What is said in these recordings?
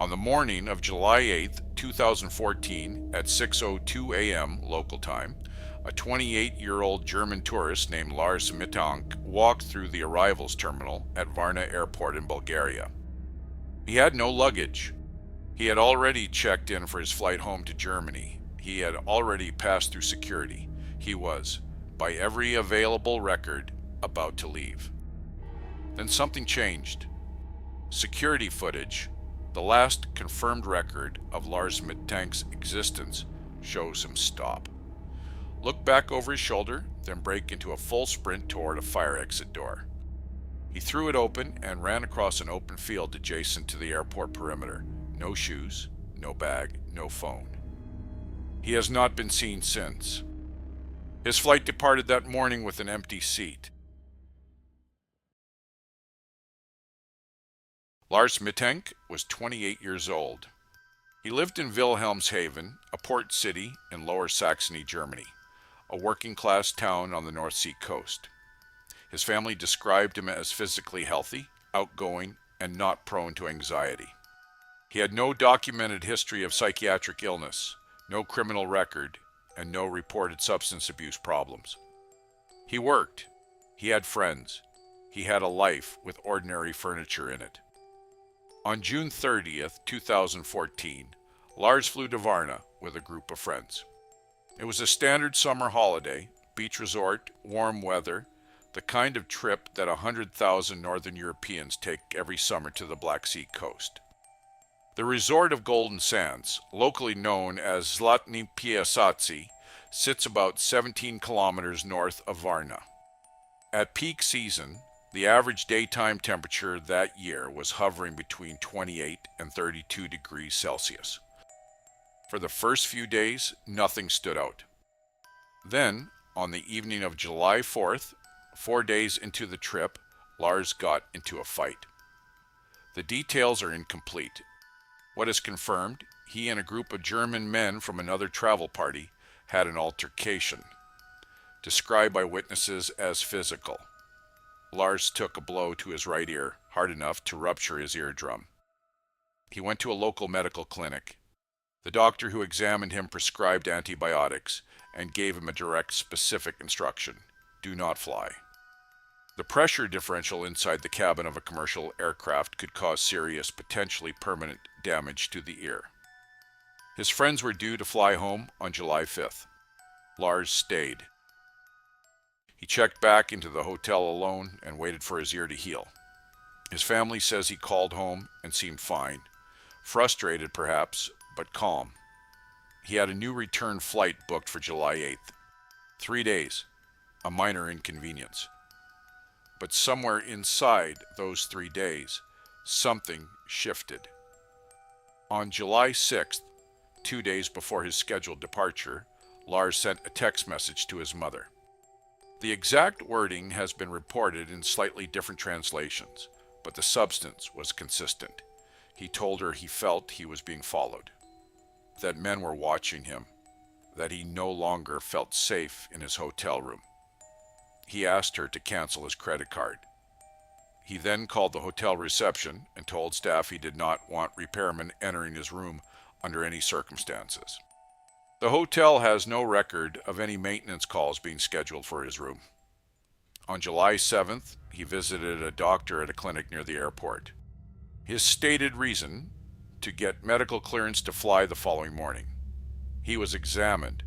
On the morning of July 8, 2014, at 6:02 a.m. local time, a 28-year-old German tourist named Lars Mittank walked through the arrivals terminal at Varna Airport in Bulgaria. He had no luggage. He had already checked in for his flight home to Germany. He had already passed through security. He was, by every available record, about to leave. Then something changed. Security footage, the last confirmed record of Lars Mittank's existence, shows him stop, look back over his shoulder, then break into a full sprint toward a fire exit door. He threw it open and ran across an open field adjacent to the airport perimeter. No shoes, no bag, no phone. He has not been seen since. His flight departed that morning with an empty seat. Lars Mittank was 28 years old. He lived in Wilhelmshaven, a port city in Lower Saxony, Germany, a working-class town on the North Sea coast. His family described him as physically healthy, outgoing, and not prone to anxiety. He had no documented history of psychiatric illness, no criminal record, and no reported substance abuse problems. He worked. He had friends. He had a life with ordinary furniture in it. On June 30th, 2014, Lars flew to Varna with a group of friends. It was a standard summer holiday, beach resort, warm weather, the kind of trip that 100,000 Northern Europeans take every summer to the Black Sea coast. The resort of Golden Sands, locally known as Zlatni Piasaci, sits about 17 kilometers north of Varna. At peak season, the average daytime temperature that year was hovering between 28 and 32 degrees Celsius. For the first few days, nothing stood out. Then, on the evening of July 4th, 4 days into the trip, Lars got into a fight. The details are incomplete. What is confirmed, he and a group of German men from another travel party had an altercation, described by witnesses as physical. Lars took a blow to his right ear, hard enough to rupture his eardrum. He went to a local medical clinic. The doctor who examined him prescribed antibiotics and gave him a direct, specific instruction: do not fly. The pressure differential inside the cabin of a commercial aircraft could cause serious, potentially permanent damage to the ear. His friends were due to fly home on July 5th. Lars stayed. He checked back into the hotel alone and waited for his ear to heal. His family says he called home and seemed fine, frustrated perhaps, but calm. He had a new return flight booked for July 8th. 3 days, a minor inconvenience. But somewhere inside those 3 days, something shifted. On July 6th, 2 days before his scheduled departure, Lars sent a text message to his mother. The exact wording has been reported in slightly different translations, but the substance was consistent. He told her he felt he was being followed, that men were watching him, that he no longer felt safe in his hotel room. He asked her to cancel his credit card. He then called the hotel reception and told staff he did not want repairmen entering his room under any circumstances. The hotel has no record of any maintenance calls being scheduled for his room. On July 7th, he visited a doctor at a clinic near the airport. His stated reason: to get medical clearance to fly the following morning. He was examined.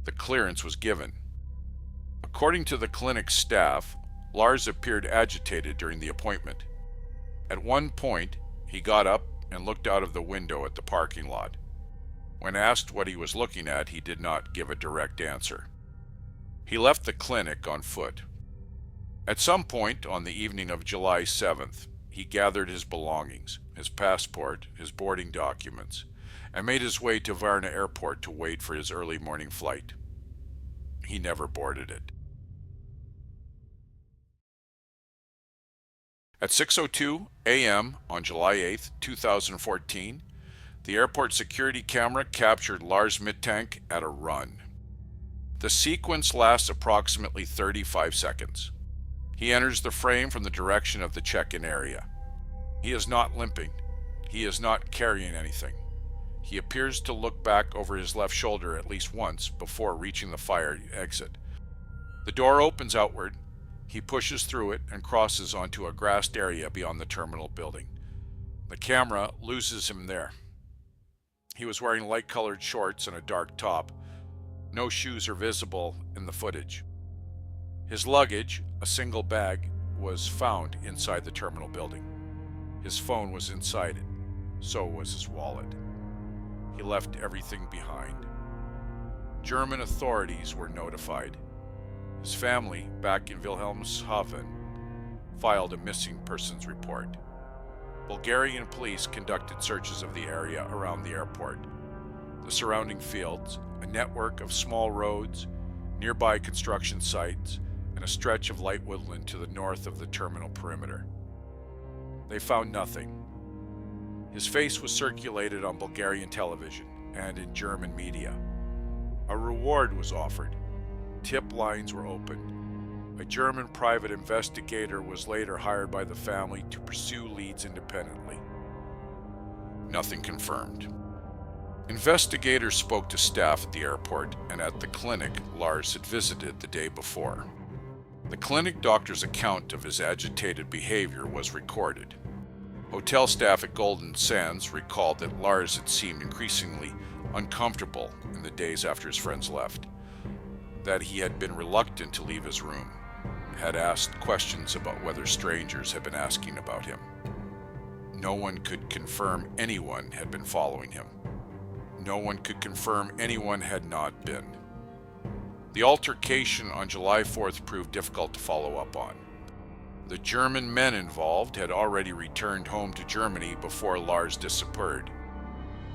The clearance was given. According to the clinic staff, Lars appeared agitated during the appointment. At one point, he got up and looked out of the window at the parking lot. When asked what he was looking at, he did not give a direct answer. He left the clinic on foot. At some point on the evening of July 7th, he gathered his belongings, his passport, his boarding documents, and made his way to Varna Airport to wait for his early morning flight. He never boarded it. At 6:02 a.m. on July 8th, 2014, the airport security camera captured Lars Mittank at a run. The sequence lasts approximately 35 seconds. He enters the frame from the direction of the check-in area. He is not limping. He is not carrying anything. He appears to look back over his left shoulder at least once before reaching the fire exit. The door opens outward. He pushes through it and crosses onto a grassed area beyond the terminal building. The camera loses him there. He was wearing light-colored shorts and a dark top. No shoes are visible in the footage. His luggage, a single bag, was found inside the terminal building. His phone was inside it. So was his wallet. He left everything behind. German authorities were notified. His family, back in Wilhelmshaven, filed a missing persons report. Bulgarian police conducted searches of the area around the airport, the surrounding fields, a network of small roads, nearby construction sites, and a stretch of light woodland to the north of the terminal perimeter. They found nothing. His face was circulated on Bulgarian television and in German media. A reward was offered. Tip lines were opened. A German private investigator was later hired by the family to pursue leads independently. Nothing confirmed. Investigators spoke to staff at the airport and at the clinic Lars had visited the day before. The clinic doctor's account of his agitated behavior was recorded. Hotel staff at Golden Sands recalled that Lars had seemed increasingly uncomfortable in the days after his friends left, that he had been reluctant to leave his room, had asked questions about whether strangers had been asking about him. No one could confirm anyone had been following him. No one could confirm anyone had not been. The altercation on July 4th proved difficult to follow up on. The German men involved had already returned home to Germany before Lars disappeared.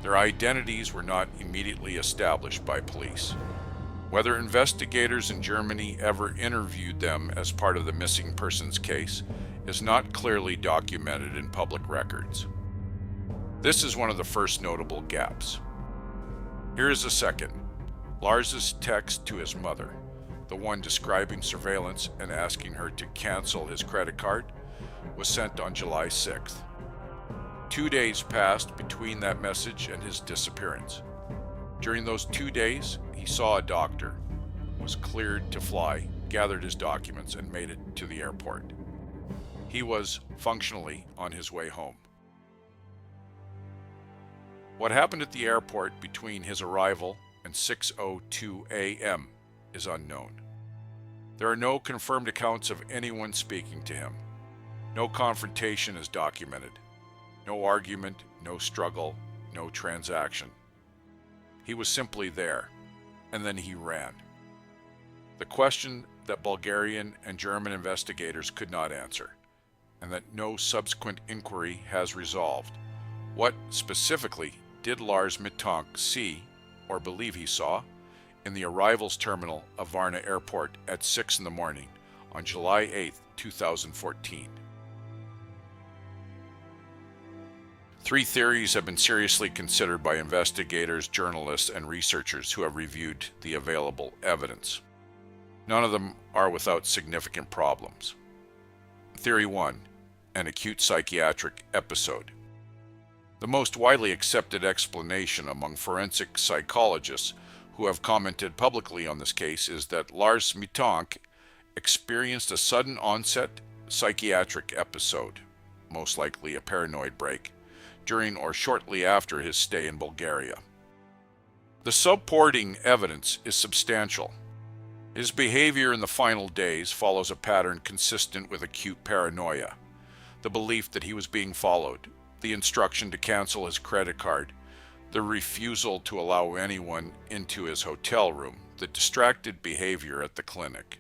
Their identities were not immediately established by police. Whether investigators in Germany ever interviewed them as part of the missing persons case is not clearly documented in public records. This is one of the first notable gaps. Here is a second. Lars's text to his mother, the one describing surveillance and asking her to cancel his credit card, was sent on July 6th. 2 days passed between that message and his disappearance. During those 2 days, he saw a doctor, was cleared to fly, gathered his documents, and made it to the airport. He was functionally on his way home. What happened at the airport between his arrival and 6:02 a.m. is unknown. There are no confirmed accounts of anyone speaking to him. No confrontation is documented. No argument, no struggle, no transaction. He was simply there, and then he ran. The question that Bulgarian and German investigators could not answer, and that no subsequent inquiry has resolved. What specifically did Lars Mittank see, or believe he saw, in the arrivals terminal of Varna Airport at 6 in the morning on July 8, 2014? 3 theories have been seriously considered by investigators, journalists, and researchers who have reviewed the available evidence. None of them are without significant problems. Theory 1, an acute psychiatric episode. The most widely accepted explanation among forensic psychologists who have commented publicly on this case is that Lars Mittank experienced a sudden onset psychiatric episode, most likely a paranoid break, during or shortly after his stay in Bulgaria. The supporting evidence is substantial. His behavior in the final days follows a pattern consistent with acute paranoia, the belief that he was being followed, the instruction to cancel his credit card, the refusal to allow anyone into his hotel room, the distracted behavior at the clinic.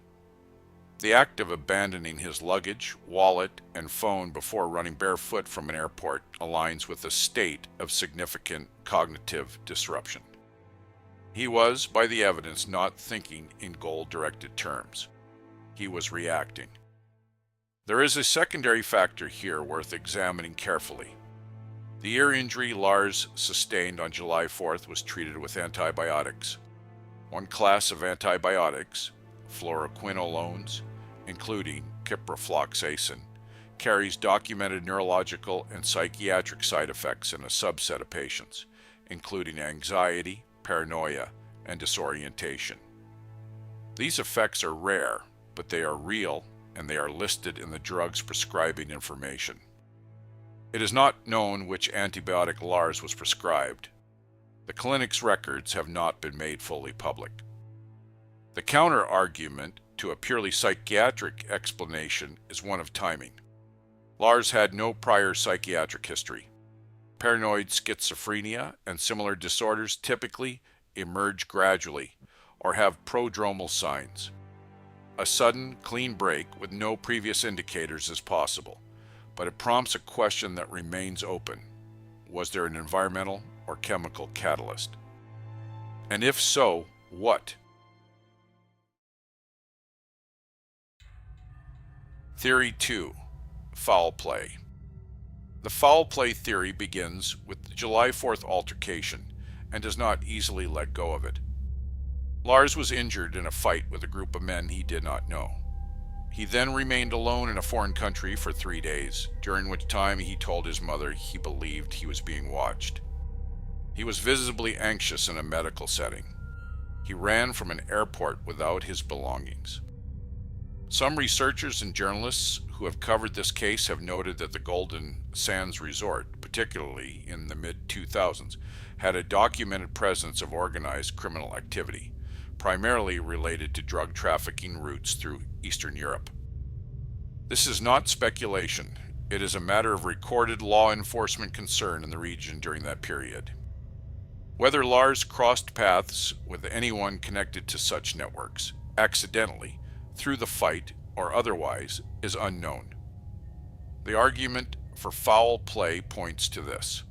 The act of abandoning his luggage, wallet, and phone before running barefoot from an airport aligns with a state of significant cognitive disruption. He was, by the evidence, not thinking in goal-directed terms. He was reacting. There is a secondary factor here worth examining carefully. The ear injury Lars sustained on July 4th was treated with antibiotics. One class of antibiotics, fluoroquinolones, including ciprofloxacin, carries documented neurological and psychiatric side effects in a subset of patients, including anxiety, paranoia, and disorientation. These effects are rare, but they are real, and they are listed in the drug's prescribing information. It is not known which antibiotic Lars was prescribed. The clinic's records have not been made fully public. The counter-argument to a purely psychiatric explanation is one of timing. Lars had no prior psychiatric history. Paranoid schizophrenia and similar disorders typically emerge gradually or have prodromal signs. A sudden, clean break with no previous indicators is possible, but it prompts a question that remains open. Was there an environmental or chemical catalyst? And if so, what? Theory 2. Foul play. The foul play theory begins with the July 4th altercation and does not easily let go of it. Lars was injured in a fight with a group of men he did not know. He then remained alone in a foreign country for 3 days, during which time he told his mother he believed he was being watched. He was visibly anxious in a medical setting. He ran from an airport without his belongings. Some researchers and journalists who have covered this case have noted that the Golden Sands Resort, particularly in the mid-2000s, had a documented presence of organized criminal activity, primarily related to drug trafficking routes through Eastern Europe. This is not speculation. It is a matter of recorded law enforcement concern in the region during that period. Whether Lars crossed paths with anyone connected to such networks, accidentally, through the fight, or otherwise, is unknown. The argument for foul play points to this.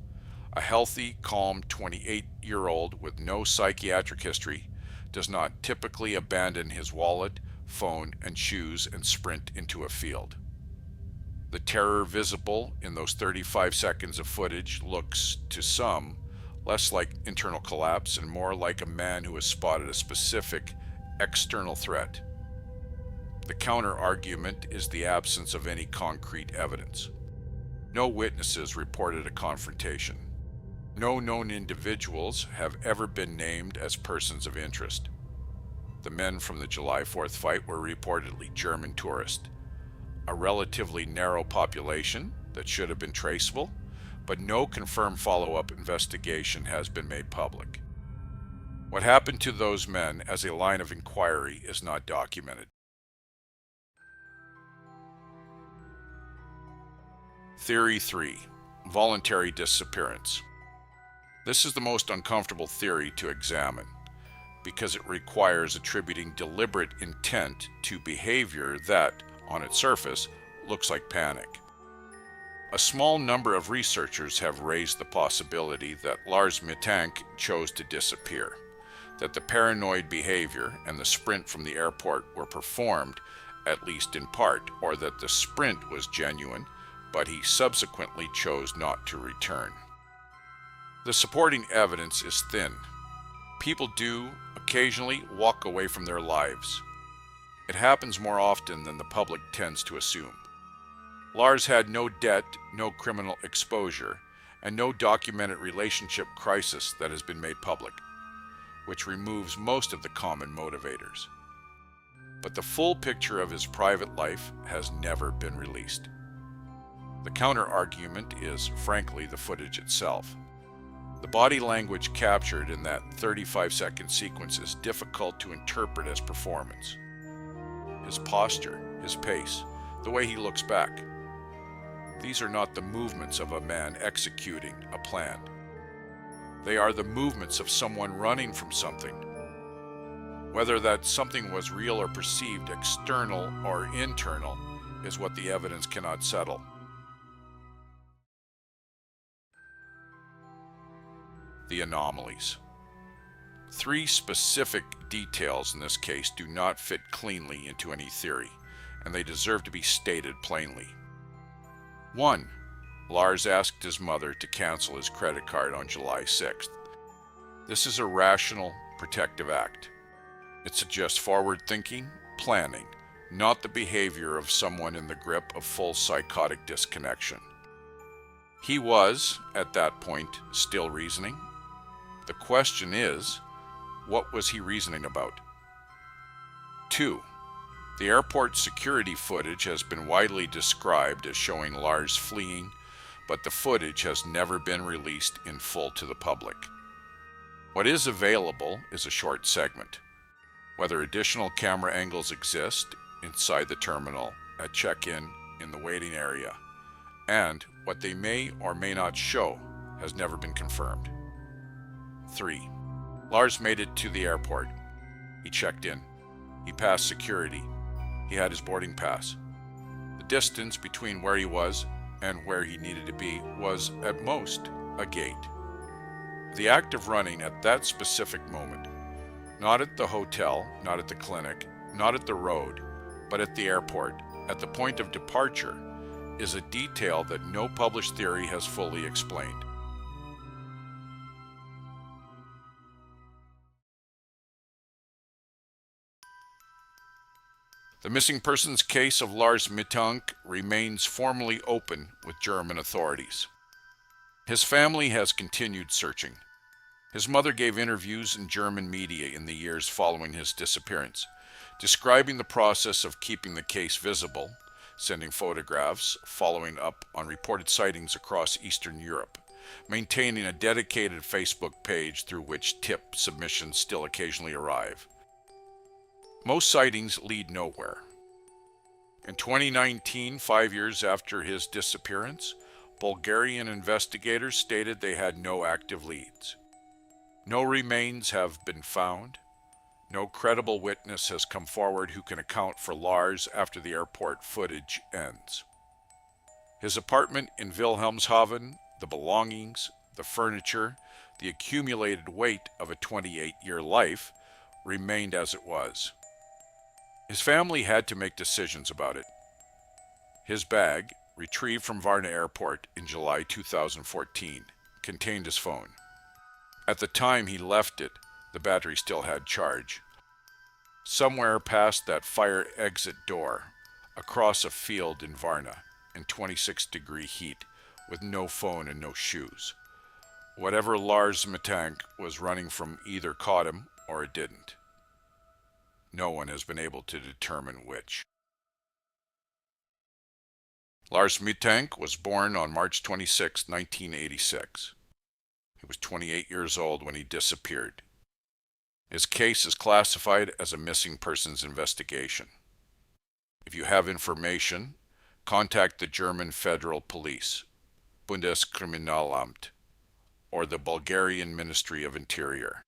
A healthy, calm 28-year-old with no psychiatric history does not typically abandon his wallet, phone, and shoes and sprint into a field. The terror visible in those 35 seconds of footage looks, to some, less like internal collapse and more like a man who has spotted a specific external threat. The counter-argument is the absence of any concrete evidence. No witnesses reported a confrontation. No known individuals have ever been named as persons of interest. The men from the July 4th fight were reportedly German tourists, a relatively narrow population that should have been traceable, but no confirmed follow-up investigation has been made public. What happened to those men as a line of inquiry is not documented. Theory 3. Voluntary disappearance. This is the most uncomfortable theory to examine, because it requires attributing deliberate intent to behavior that, on its surface, looks like panic. A small number of researchers have raised the possibility that Lars Mittank chose to disappear, that the paranoid behavior and the sprint from the airport were performed, at least in part, or that the sprint was genuine, but he subsequently chose not to return. The supporting evidence is thin. People do occasionally walk away from their lives. It happens more often than the public tends to assume. Lars had no debt, no criminal exposure, and no documented relationship crisis that has been made public, which removes most of the common motivators. But the full picture of his private life has never been released. The counter-argument is, frankly, the footage itself. The body language captured in that 35-second sequence is difficult to interpret as performance. His posture, his pace, the way he looks back. These are not the movements of a man executing a plan. They are the movements of someone running from something. Whether that something was real or perceived, external or internal, is what the evidence cannot settle. The anomalies. 3 specific details in this case do not fit cleanly into any theory, and they deserve to be stated plainly. 1. Lars asked his mother to cancel his credit card on July 6th. This is a rational, protective act. It suggests forward thinking, planning, not the behavior of someone in the grip of full psychotic disconnection. He was, at that point, still reasoning. The question is, what was he reasoning about? 2. The airport security footage has been widely described as showing Lars fleeing, but the footage has never been released in full to the public. What is available is a short segment. Whether additional camera angles exist inside the terminal, at check-in, in the waiting area, and what they may or may not show has never been confirmed. 3. Lars made it to the airport. He checked in. He passed security. He had his boarding pass. The distance between where he was and where he needed to be was, at most, a gate. The act of running at that specific moment, not at the hotel, not at the clinic, not at the road, but at the airport, at the point of departure, is a detail that no published theory has fully explained. The missing persons case of Lars Mittank remains formally open with German authorities. His family has continued searching. His mother gave interviews in German media in the years following his disappearance, describing the process of keeping the case visible, sending photographs, following up on reported sightings across Eastern Europe, maintaining a dedicated Facebook page through which tip submissions still occasionally arrive. Most sightings lead nowhere. In 2019, 5 years after his disappearance, Bulgarian investigators stated they had no active leads. No remains have been found. No credible witness has come forward who can account for Lars after the airport footage ends. His apartment in Wilhelmshaven, the belongings, the furniture, the accumulated weight of a 28-year life remained as it was. His family had to make decisions about it. His bag, retrieved from Varna Airport in July 2014, contained his phone. At the time he left it, the battery still had charge. Somewhere past that fire exit door, across a field in Varna, in 26-degree heat, with no phone and no shoes. Whatever Lars Mittank was running from either caught him or it didn't. No one has been able to determine which. Lars Mittank was born on March 26, 1986. He was 28 years old when he disappeared. His case is classified as a missing persons investigation. If you have information, contact the German Federal Police, Bundeskriminalamt, or the Bulgarian Ministry of Interior.